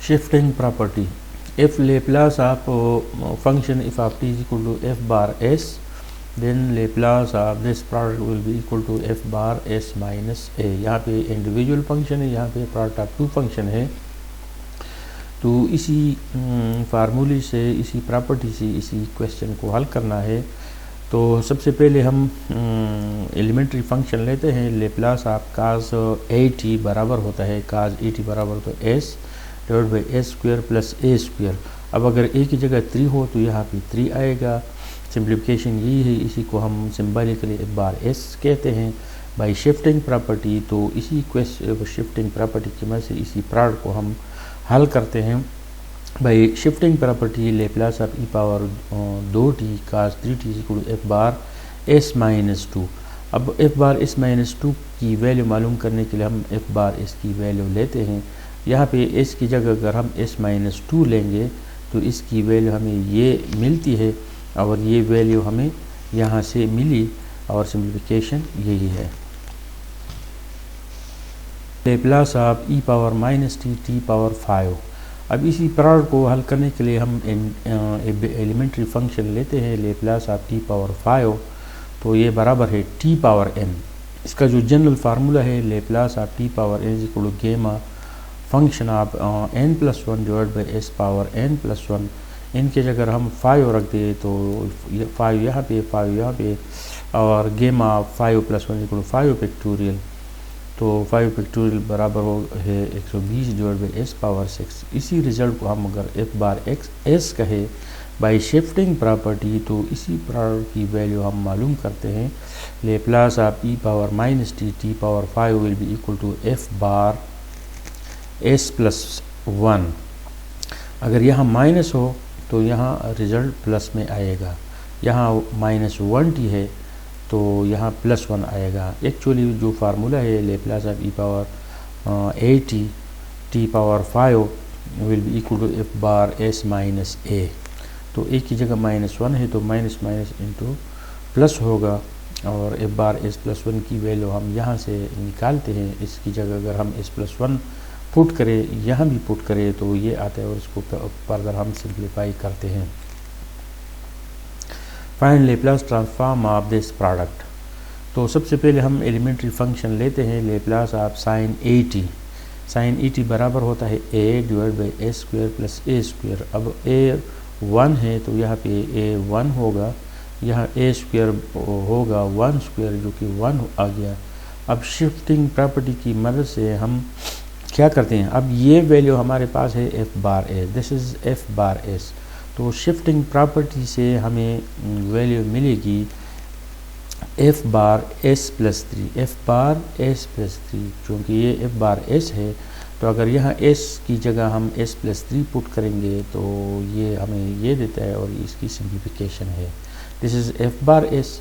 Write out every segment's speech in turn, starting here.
Shifting property. If Laplace of function if of t is equal to f bar s, then Laplace of this product will be equal to f bar s minus a. यहाँ पे individual function है, यहाँ पे product of to function है। तो इसी फार्मूले से, इसी प्रॉपर्टी से इसी क्वेश्चन को हल करना है। तो सबसे पहले हम एलिमेंट्री फंक्शन लेते हैं। Laplace of cause A T बराबर होता है, काज ए टी बराबर तो S divide by S square plus A square. अब अगर ए की जगह 3 हो तो यहाँ पे 3 आएगा। सिंप्लीफिकेशन यही है, इसी को हम सिंबॉलिकली एक बार एस कहते हैं बाई शिफ्टिंग प्रॉपर्टी। तो इसी शिफ्टिंग प्रॉपर्टी की मदद से इसी प्रोडक्ट को हम हल करते हैं by shifting property. Laplace of E power 2t cos 3t equal to F bar S minus 2। अब एफ बार एस माइनस 2 की वैल्यू मालूम करने के लिए हम एफ बार एस की वैल्यू लेते हैं। यहाँ पे एस की जगह अगर हम एस माइनस 2 लेंगे तो इसकी वैल्यू हमें ये मिलती है और ये वैल्यू हमें यहाँ से मिली और सिंप्लीफिकेशन यही है। Laplace of E power minus T T power 5। अब इसी प्रोडक्ट को हल करने के लिए हम एलिमेंट्री फंक्शन लेते हैं लेप्लास ऑफ टी पावर 5। तो ये बराबर है टी पावर एन। इसका जो जनरल फार्मूला है Laplace of T power N equal to gamma function of N plus 1 divide by S power N plus 1। इनके जगह हम 5 रख दें तो 5 यहाँ पे 5 यहाँ पे और गेमा 5 प्लस 1 इक्वल टू 5 फैक्टोरियल। तो 5 फैक्टोरियल बराबर हो है 120 डिवाइड बाई एस पावर 6। इसी रिजल्ट को हम अगर एफ बार एक्स एस कहे बाई शिफ्टिंग प्रॉपर्टी तो इसी प्रोडक्ट की वैल्यू हम मालूम करते हैं। Laplace of E power minus T T power 5 will be equal to F bar S plus 1। अगर यहाँ माइनस हो तो यहाँ रिजल्ट प्लस में आएगा। यहाँ माइनस 1t है तो यहाँ प्लस 1 आएगा। एक्चुअली जो फार्मूला है Laplace of E power A T T power 5 will be equal to F bar S minus A. तो ए की जगह माइनस 1 है तो माइनस माइनस इंटू प्लस होगा और एफ बार एस प्लस 1 की वैल्यू हम यहाँ से निकालते हैं। इसकी जगह अगर हम एस प्लस 1 पुट करें, यहाँ भी पुट करें तो ये आता है और इसको फर्दर हम सिंप्लीफाई करते हैं। Find Laplace transform of this product. तो सबसे पहले हम एलिमेंट्री फंक्शन लेते हैं Laplace of sine A T. Sine A T बराबर होता है A divide by A square plus A square. अब ए 1 है तो यहाँ पे ए 1 होगा, यहाँ ए स्क्वायर होगा 1 स्क्वायर जो कि 1 आ गया। अब शिफ्टिंग प्रॉपर्टी की मदद से हम क्या करते हैं, अब ये वैल्यू हमारे पास है F bar S, this is F bar S. तो शिफ्टिंग प्रॉपर्टी से हमें वैल्यू मिलेगी F bar S plus 3, F bar S plus 3। क्योंकि ये एफ बार एस है तो अगर यहाँ एस की जगह हम एस प्लस 3 पुट करेंगे तो ये हमें ये देता है और इसकी सिंप्लीफिकेशन है। This is F bar S,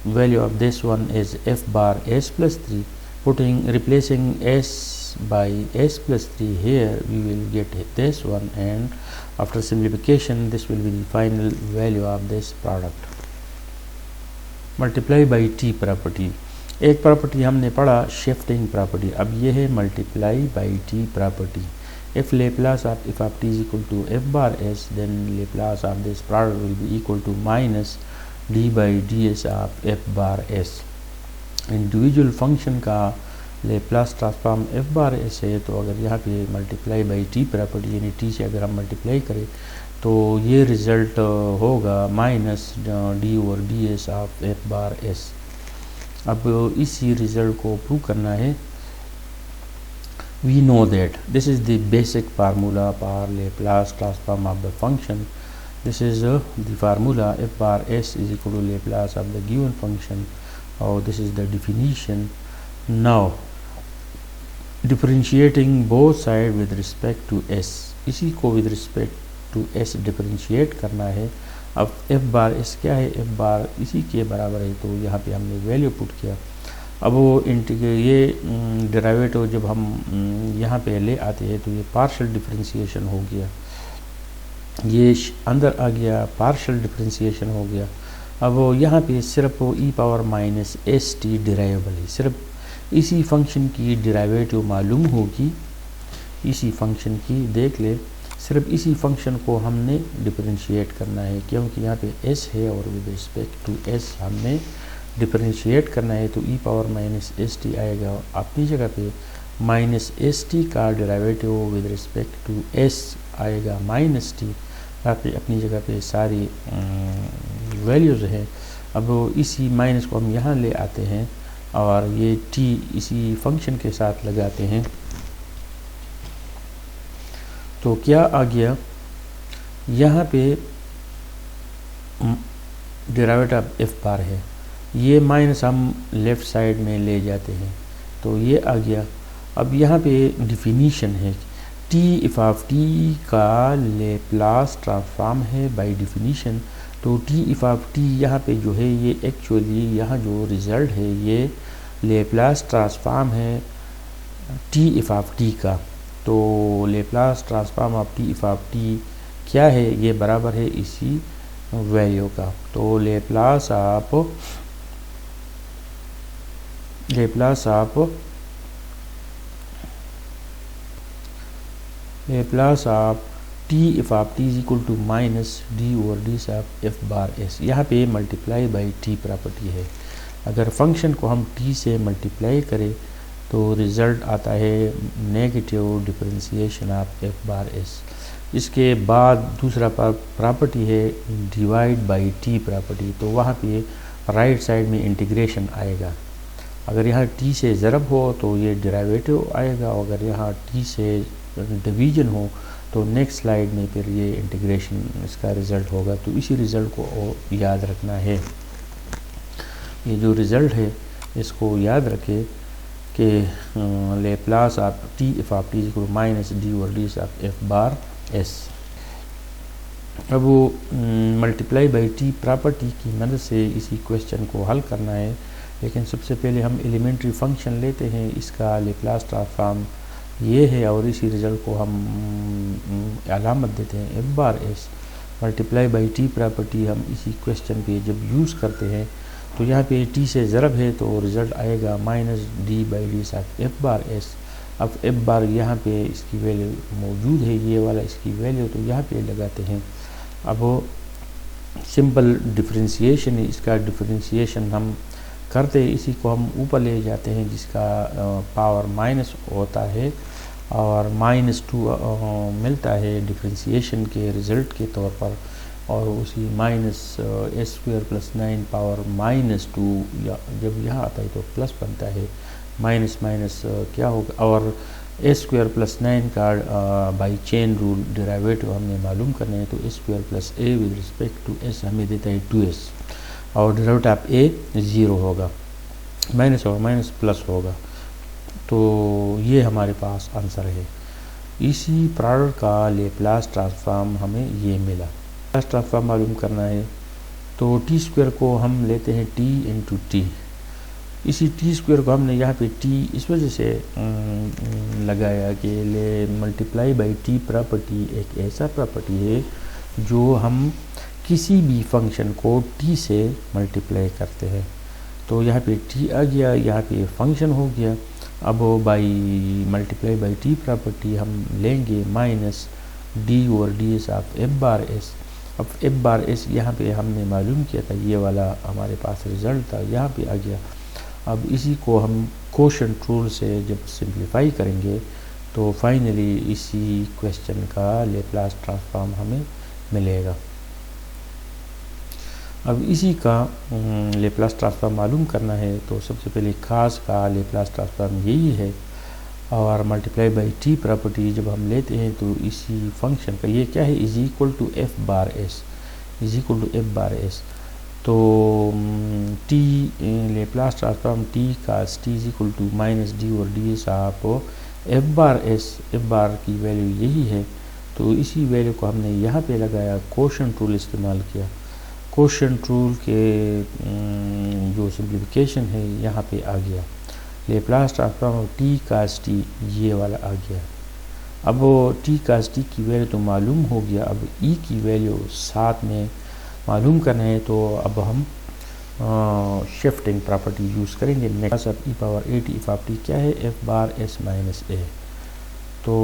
value of this one is F bar S plus 3। Putting replacing S by s plus 3 here we will get this one, and after simplification this will be the final value of this product। multiply by t property. एक property हमने पढ़ा shifting property, अब ये है multiply by T property. if Laplace of f of t is equal to f bar s then Laplace of this product will be equal to minus d by ds of f bar s। Individual function का Laplace transform F bar S है तो अगर यहाँ पे multiply by T property यानी T से अगर हम मल्टीप्लाई करें तो ये रिज़ल्ट होगा minus D over D S of F bar S. अब इसी रिज़ल्ट को प्रूव करना है। We know that this is the basic formula for Laplace transform of the function. This is the formula F bar S is equal to Laplace of the given function और this is the definition. Now differentiating both side with respect to S, इसी को with respect to S differentiate करना है। अब F bar S क्या है, F बार इसी के बराबर है तो यहाँ पे हमने वैल्यू पुट किया। अब वो ये डेरिवेटिव जब हम यहाँ पे ले आते हैं तो ये पार्शियल डिफरेंशिएशन हो गया, ये अंदर आ गया, पार्शियल डिफरेंशिएशन हो गया। अब वो यहाँ पे सिर्फ ई पावर माइनस एस टी डिराइवेबल है, सिर्फ इसी फंक्शन की डेरिवेटिव मालूम होगी इसी फंक्शन की देख ले, सिर्फ इसी फंक्शन को हमने डिफरेंशिएट करना है क्योंकि यहाँ पे s है और विद रिस्पेक्ट टू s हमने डिफरेंशिएट करना है, तो e power minus S T आएगा। अपनी जगह पे माइनस एस टी का derivative with respect to s आएगा माइनस टी, बाकी अपनी जगह पे सारी वैल्यूज़ हैं। अब इसी माइनस को हम यहाँ ले आते हैं और ये t इसी फंक्शन के साथ लगाते हैं, तो क्या आ गया, यहाँ पे डेरिवेटिव ऑफ एफ बार है, ये माइनस हम लेफ़्ट साइड में ले जाते हैं तो ये आ गया। अब यहाँ पे डिफिनीशन है टी इफ़ ऑफ टी का लेप्लास ट्रांसफॉर्म है बाय डिफिनीशन, तो टी इफ़ ऑफ टी यहाँ पे जो है ये एक्चुअली यहाँ जो रिज़ल्ट है ये लेप्लास ट्रांसफॉर्म है टी इफ़ ऑफ टी का। तो Laplace transform of T F of T क्या है, ये बराबर है इसी वैल्यू का। तो Laplace of T F of T is equal to minus D over D of F bar S, यहाँ पे मल्टीप्लाई बाई टी प्रॉपर्टी है। अगर फंक्शन को हम टी से मल्टीप्लाई करें तो रिज़ल्ट आता है negative differentiation of F bar S. इसके बाद दूसरा प्रॉपर्टी है डिवाइड बाई टी प्रॉपर्टी, तो वहाँ पे राइट साइड में इंटीग्रेशन आएगा। अगर यहाँ टी से ज़रब हो तो ये डेरिवेटिव आएगा, अगर यहाँ टी से डिवीजन हो तो नेक्स्ट स्लाइड में फिर ये इंटीग्रेशन इसका रिज़ल्ट होगा। तो इसी रिज़ल्ट को याद रखना है, ये जो रिज़ल्ट है इसको याद रखें कि Laplace of T F of T equal minus D over D of F bar S. अब वो मल्टीप्लाई बाई टी प्रॉपर्टी की मदद से इसी क्वेश्चन को हल करना है, लेकिन सबसे पहले हम एलिमेंट्री फंक्शन लेते हैं, इसका लेप्लास ट्रांसफॉर्म ये है और इसी रिज़ल्ट को हम अलामत देते हैं F bar S. Multiply by T property हम इसी क्वेश्चन पे जब यूज़ करते हैं तो यहाँ पे टी से ज़रब है तो रिज़ल्ट आएगा minus D by D of F bar S. अब एफ बार यहाँ पे इसकी वैल्यू मौजूद है, ये वाला इसकी वैल्यू, तो यहाँ पे लगाते हैं। अब सिंपल डिफरेंशिएशन, इसका डिफरेंशिएशन हम करते हैं, इसी को हम ऊपर ले जाते हैं जिसका पावर माइनस होता है और -2 मिलता है डिफरेंशिएशन के रिज़ल्ट के तौर पर, और उसी minus S square plus 9 power -2 या जब यहाँ आता है तो प्लस बनता है, माइनस माइनस क्या होगा, और एस स्क्वायर प्लस 9 का बाई चेन रूल डेरिवेटिव हमने मालूम करना है, तो S square plus A with respect to S हमें देता है 2s और डेरिवेटिव ऑफ ए 0 होगा, माइनस होगा माइनस प्लस होगा। तो ये हमारे पास आंसर है। इसी प्रोडक्ट का लेप्लास ट्रांसफॉर्म हमें ये मिला। लेप्लास ट्रांसफॉर्म मालूम करना है तो टी स्क्वायर को हम लेते हैं टी इंटू टी। इसी टी स्क्वायर को हमने यहाँ पे टी इस वजह से लगाया कि ले मल्टीप्लाई बाई टी प्रॉपर्टी एक ऐसा प्रॉपर्टी है जो हम किसी भी फंक्शन को टी से मल्टीप्लाई करते हैं। तो यहाँ पे टी आ गया, यहाँ पे फंक्शन हो गया। अब by multiply by T property हम लेंगे minus D over D S of F bar S. अब एफ बार एस यहाँ पे हमने मालूम किया था, ये वाला हमारे पास रिज़ल्ट था, यहाँ पे आ गया। अब इसी को हम कोशेंट रूल से जब सिंप्लीफाई करेंगे तो फाइनली इसी क्वेश्चन का लेप्लास ट्रांसफॉर्म हमें मिलेगा। अब इसी का लेप्लास ट्रांसफॉर्म मालूम करना है तो सबसे पहले खास का लेप्लास ट्रांसफॉर्म यही है, और मल्टीप्लाई बाई टी प्रॉपर्टी जब हम लेते हैं तो इसी फंक्शन का ये क्या है, is equal to F bar S, is equal to F bar S. तो टी लेप्लास ट्रांसफॉर्म टी का T is equal to minus D और डी एस आप F bar S, F bar की वैल्यू यही है, तो इसी वैल्यू को हमने यहाँ पे लगाया, कोशेंट रूल इस्तेमाल किया। कोशेंट रूल के जो सिंप्लीफिकेशन है यहाँ पे आ गया, लेप्लास ट्रांसफॉर्म टी कास टी ये वाला आ गया। अब वो टी कास टी की वैल्यू तो मालूम हो गया, अब ई की वैल्यू साथ में मालूम करना है, तो अब हम शिफ्टिंग प्रॉपर्टी यूज़ करेंगे। नेक्स्ट अब E power A T F of T क्या है, F bar S minus A. तो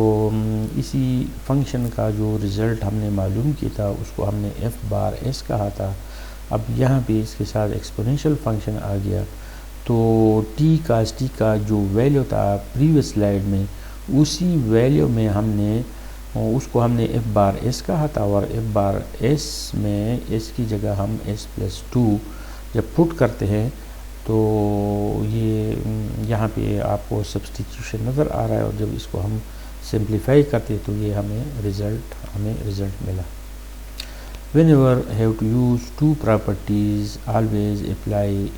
इसी फंक्शन का जो रिज़ल्ट हमने मालूम किया था उसको हमने एफ बार एस कहा था। अब यहाँ पे इसके साथ एक्सपोनेंशियल फंक्शन आ गया, तो टी का जो वैल्यू था प्रीवियस स्लाइड में, उसी वैल्यू में हमने उसको हमने एफ बार एस कहा था, और एफ बार एस में एस की जगह हम एस प्लस 2 जब पुट करते हैं तो ये यहाँ पे आपको सब्स्टिट्यूशन नज़र आ रहा है, और जब इसको हम सिंप्लीफाई करते तो ये हमें रिज़ल्ट मिला। Whenever have to use two properties, always apply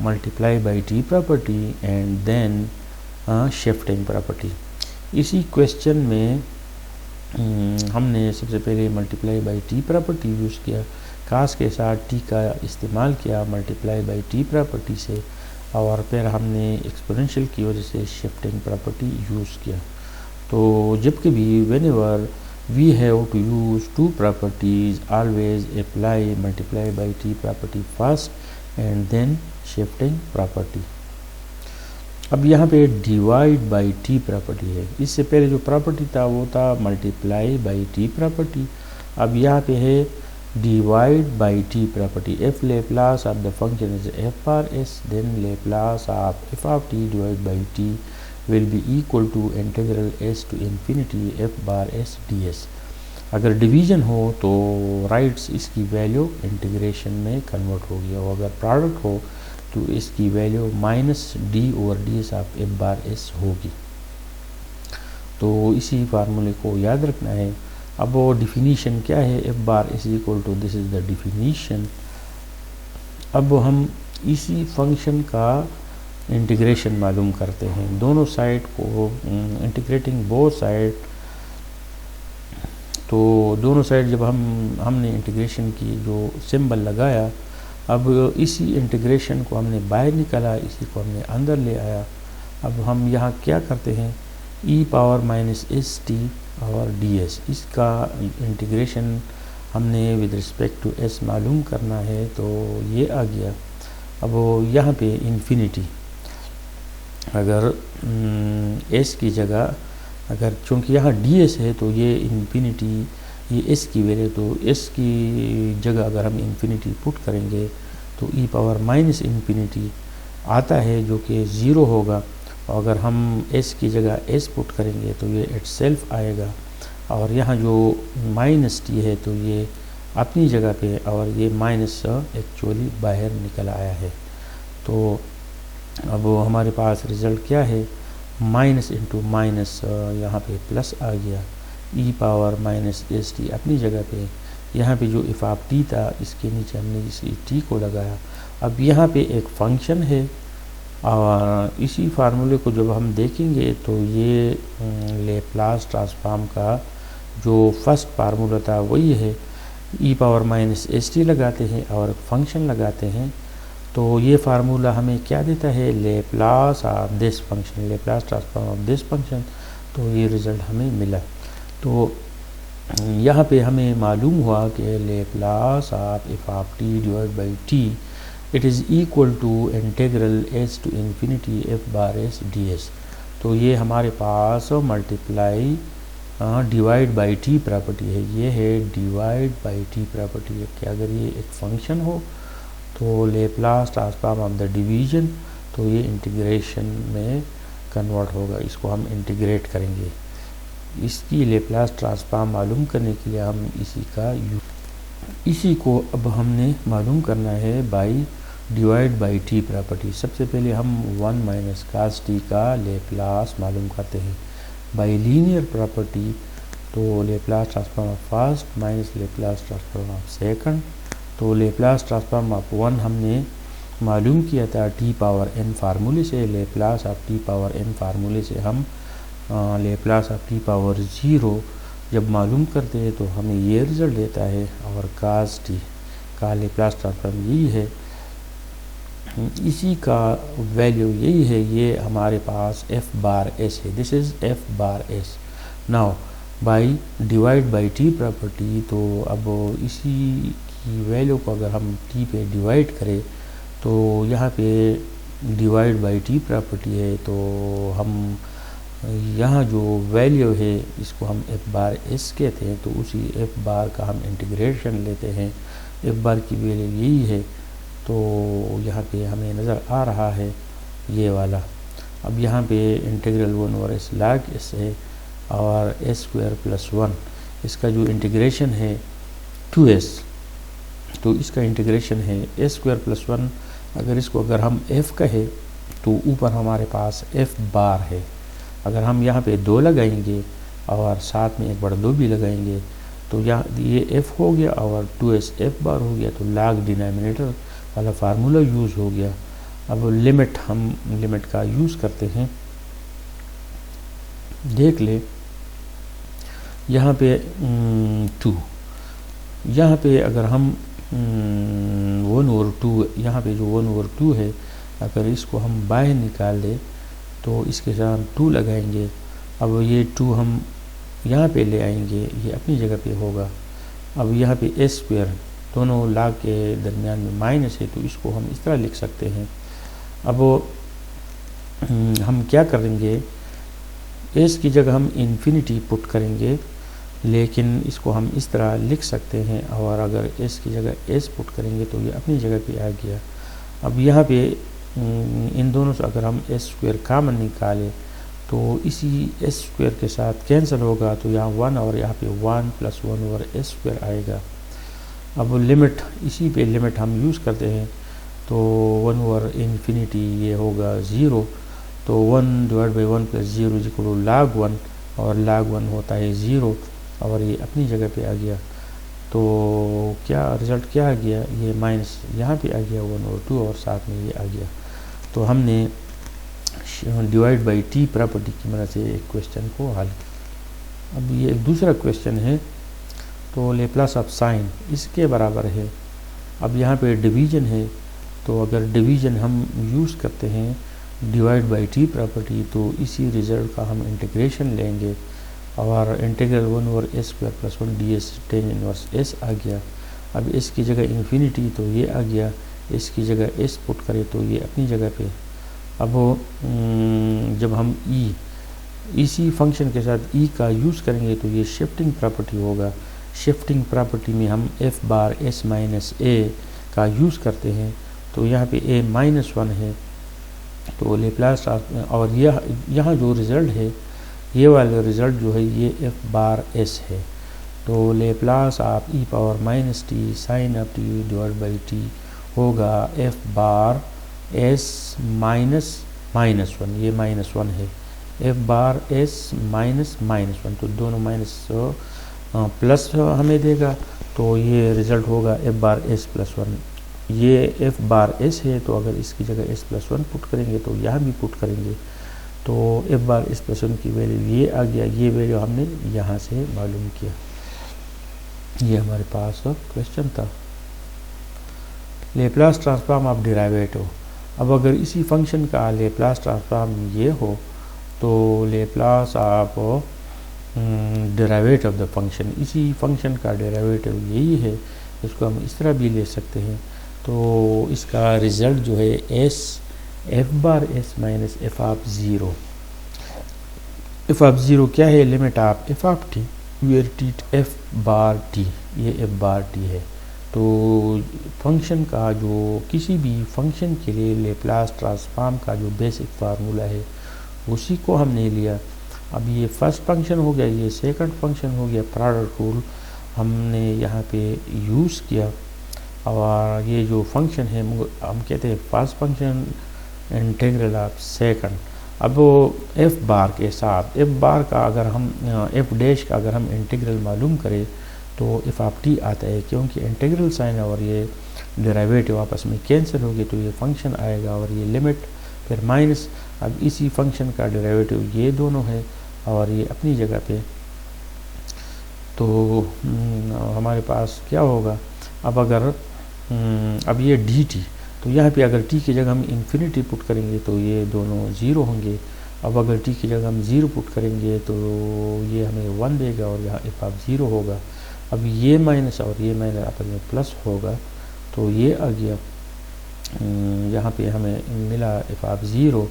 multiply by t property and then shifting property। इसी क्वेश्चन में हमने सबसे पहले multiply by T property use किया, कास के साथ टी का इस्तेमाल किया मल्टीप्लाई बाई टी प्रॉपर्टी से, और फिर हमने एक्सपोनेंशियल की वजह से शिफ्टिंग प्रॉपर्टी यूज़ किया। तो जब कभी whenever we have to use two properties, always apply multiply by t property first and then shifting property। अब यहाँ पे डिवाइड बाई टी प्रॉपर्टी है, इससे पहले जो प्रॉपर्टी था वो था मल्टीप्लाई बाई टी प्रॉपर्टी। अब यहाँ पे है divide by T property. F Laplace of the function is F bar S, then Laplace of F of T divide by T will be equal to integral s to infinity f bar s ds। अगर division हो तो rights इसकी value integration में convert होगी, और अगर product हो तो इसकी value minus D over D S of F bar S होगी। तो इसी फार्मूले को याद रखना है। अब वो डिफिनीशन क्या है, F bar S equal to, this is the definition. अब हम इसी फंक्शन का इंटीग्रेशन मालूम करते हैं, दोनों साइड को इंटीग्रेटिंग बोथ साइड। तो दोनों साइड जब हमने इंटीग्रेशन की जो सिंबल लगाया, अब इसी इंटीग्रेशन को हमने बाहर निकाला, इसी को हमने अंदर ले आया। अब हम यहाँ क्या करते हैं, ई पावर माइनस एस टी और डी एस, इसका इंटीग्रेशन हमने विद रिस्पेक्ट टू एस मालूम करना है, तो ये आ गया। अब यहाँ पे इन्फिनिटी, अगर एस की जगह, अगर चूँकि यहाँ डी एस है तो ये इन्फिनिटी, ये एस की वैल्यू, तो एस की जगह अगर हम इन्फिनिटी पुट करेंगे तो ई पावर माइनस इन्फिनिटी आता है जो कि ज़ीरो होगा, और अगर हम एस की जगह एस पुट करेंगे तो ये इटसेल्फ आएगा, और यहाँ जो माइनस टी है तो ये अपनी जगह पे, और ये माइनस एक्चुअली बाहर निकल आया है। तो अब हमारे पास रिज़ल्ट क्या है, माइनस इंटू माइनस यहाँ पे प्लस आ गया, ई पावर माइनस एस टी अपनी जगह पे, यहाँ पे जो एफ ऑफ टी था इसके नीचे हमने इसी टी को लगाया। अब यहाँ पे एक फंक्शन है, और इसी फार्मूले को जब हम देखेंगे तो ये लेप्लास ट्रांसफॉर्म का जो फर्स्ट फार्मूला था वही है, ई पावर माइनस एस टी लगाते हैं और फंक्शन लगाते हैं, तो ये फार्मूला हमें क्या देता है, Laplace of this function, Laplace transform of this function. तो ये रिज़ल्ट हमें मिला। तो यहाँ पे हमें मालूम हुआ कि Laplace of F of T divide by T it is equal to integral S to infinity F bar S D S. तो ये हमारे पास multiply divide by T property है, ये है डिवाइड बाई टी प्रॉपर्टी है कि अगर ये एक फंक्शन हो तो Laplace transform of the division, तो ये इंटीग्रेशन में कन्वर्ट होगा, इसको हम इंटीग्रेट करेंगे। इसकी लेप्लास ट्रांसफॉर्म मालूम करने के लिए हम इसी को अब हमने मालूम करना है by divide by T property. सबसे पहले हम 1 माइनस कास टी का लेप्लास मालूम करते हैं बाई लीनियर प्रॉपर्टी। तो Laplace transform of first minus Laplace transform of second. तो लेप्लास ट्रांसफॉर्म ऑफ 1 हमने मालूम किया था टी पावर एन फार्मूले से, Laplace of T power N फार्मूले से हम लेप्लास ऑफ टी पावर 0 जब मालूम करते हैं तो हमें ये रिज़ल्ट देता है, और कास टी का लेप्लास ट्रांसफॉर्म यही है, इसी का वैल्यू यही है, ये हमारे पास एफ बार एस है, this is F bar S. Now by divide by T property, तो अब इसी की वैल्यू को अगर हम टी पे डिवाइड करें तो यहाँ पे डिवाइड बाई टी प्रॉपर्टी है, तो हम यहाँ जो वैल्यू है इसको हम एफ बार एस कहते हैं, तो उसी एफ बार का हम इंटीग्रेशन लेते हैं। एफ बार की वैल्यू यही है, तो यहाँ पे हमें नज़र आ रहा है ये वाला। अब यहाँ पे इंटीग्रल 1/s log s है और s² + 1, इसका जो इंटीग्रेशन है 2s, तो इसका इंटीग्रेशन है s² + 1। अगर इसको अगर हम f कहे तो ऊपर हमारे पास f बार है। अगर हम यहाँ पे 2 लगाएंगे और साथ में 1/2 भी लगाएंगे तो यहाँ ये f हो गया और 2s f बार हो गया, तो log डिनोमिनेटर वाला फार्मूला यूज़ हो गया। अब लिमिट, हम लिमिट का यूज़ करते हैं। देख ले यहाँ पे 2, यहाँ पे अगर हम 1/2, यहाँ पे जो 1/2 है, अगर इसको हम बाहर निकाल दें तो इसके साथ हम 2 लगाएंगे। अब ये 2 हम यहाँ पे ले आएंगे, ये अपनी जगह पे होगा। अब यहाँ पे s², दोनों log के दरमियान में माइनस है, तो इसको हम इस तरह लिख सकते हैं। अब हम क्या करेंगे, s की जगह हम इन्फिनिटी पुट करेंगे, लेकिन इसको हम इस तरह लिख सकते हैं। और अगर s की जगह s पुट करेंगे तो ये अपनी जगह पे आ गया। अब यहाँ पे इन दोनों से अगर हम s² कॉमन निकालें तो इसी s² के साथ कैंसिल होगा, तो यहाँ 1 और यहाँ पे 1 + 1/s² आएगा। अब लिमिट, इसी पे लिमिट हम यूज़ करते हैं, तो 1/∞ ये होगा 0, तो 1/1 + 0 = log 1, और log 1 होता है 0, और ये अपनी जगह पे आ गया। तो क्या रिज़ल्ट क्या आ गया, ये माइनस यहाँ पे आ गया 1/2 और साथ में ये आ गया। तो हमने डिवाइड बाई टी प्रॉपर्टी की मदद से एक क्वेश्चन को हल। अब ये एक दूसरा क्वेश्चन है, तो लेप्लास ऑफ साइन इसके बराबर है। अब यहाँ पे डिवीजन है, तो अगर डिवीजन हम यूज़ करते हैं डिवाइड बाई टी प्रॉपर्टी, तो इसी रिजल्ट का हम इंटीग्रेशन लेंगे, और integral 1/s² + 1 ds tan inverse s आ गया। अब s की जगह इन्फिनिटी, तो ये आ गया। s की जगह s पुट करें तो ये अपनी जगह पे। अब जब हम इसी फंक्शन के साथ e का यूज़ करेंगे तो ये शिफ्टिंग प्रॉपर्टी होगा। शिफ्टिंग प्रॉपर्टी में हम f bar s minus a का यूज़ करते हैं, तो यहाँ पे a -1 है, तो लेप्लास, और यहाँ जो रिज़ल्ट है, ये वाला रिज़ल्ट जो है ये f बार s है। तो Laplace of e⁻t sin of t divide by t होगा f बार s -1, ये -1 है, f बार s -1, तो दोनों माइनस प्लस हमें देगा, तो ये रिज़ल्ट होगा f बार s + 1। ये f बार s है, तो अगर इसकी जगह s + 1 पुट करेंगे तो यहाँ भी पुट करेंगे, तो f बार s + 1 की वैल्यू ये आ गया। ये वैल्यू हमने यहाँ से मालूम किया। ये हमारे पास क्वेश्चन था। Laplace transform of derivative. अब अगर इसी फंक्शन का लेप्लास ट्रांसफॉर्म ये हो, तो Laplace of derivative of the function, इसी फंक्शन का डेरिवेटिव यही है, इसको हम इस तरह भी ले सकते हैं। तो इसका रिज़ल्ट जो है f बार s माइनस f(0). f(0) क्या है, limit of f(t) where t f bar t, ये f बार t है। तो फंक्शन का जो किसी भी फंक्शन के लिए लेप्लास ट्रांसफॉर्म का जो बेसिक फार्मूला है उसी को हमने लिया। अब ये फर्स्ट फंक्शन हो गया, ये सेकंड फंक्शन हो गया, प्रोडक्ट रूल हमने यहाँ पे यूज़ किया, और ये जो फंक्शन है हम कहते हैं first function integral of second. अब f बार के साथ f बार का अगर हम f डैश का अगर हम इंटीग्रल मालूम करें तो f(t) आता है, क्योंकि इंटीग्रल साइन और ये डेरिवेटिव आपस में कैंसिल होगी, तो ये फंक्शन आएगा और ये लिमिट फिर माइनस। अब इसी फंक्शन का डेरिवेटिव ये दोनों है और ये अपनी जगह पे, तो हमारे पास क्या होगा। अब अगर अब ये dt, तो यहाँ पे अगर t की जगह हम इन्फिनिटी पुट करेंगे तो ये दोनों 0 होंगे। अब अगर t की जगह हम 0 पुट करेंगे तो ये हमें 1 देगा और यहाँ f(0) होगा। अब ये माइनस और ये माइनस आपस में प्लस होगा, तो ये आ गया। यहाँ पे हमें मिला f(0),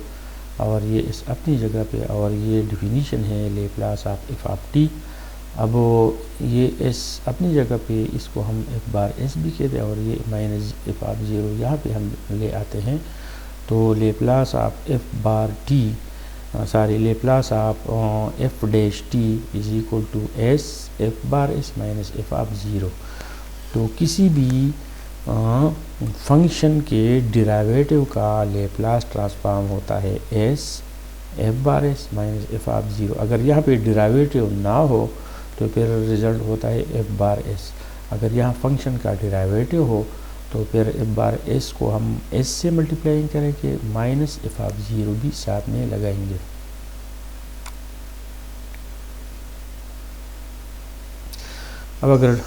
और ये इस अपनी जगह पे, और ये डिफिनीशन है Laplace of F of T. अब ये एस अपनी जगह पे, इसको हम एफ बार एस भी कहते हैं, और ये माइनस एफ ऑफ ज़ीरो यहाँ पे हम ले आते हैं। तो Laplace of F bar T Laplace of F dash T is equal to S F bar S minus F of zero. तो किसी भी फंक्शन के डिराइवेटिव का लेप्लास ट्रांसफॉर्म होता है S F bar S minus F of zero. अगर यहाँ पे डिराइवेटिव ना हो तो फिर रिज़ल्ट होता है एफ बार एस। अगर यहाँ फंक्शन का डिराइवेटिव हो तो फिर एफ बार एस को हम एस से मल्टीप्लाई करेंगे, माइनस एफ ऑफ ज़ीरो भी साथ में लगाएंगे। अब अगर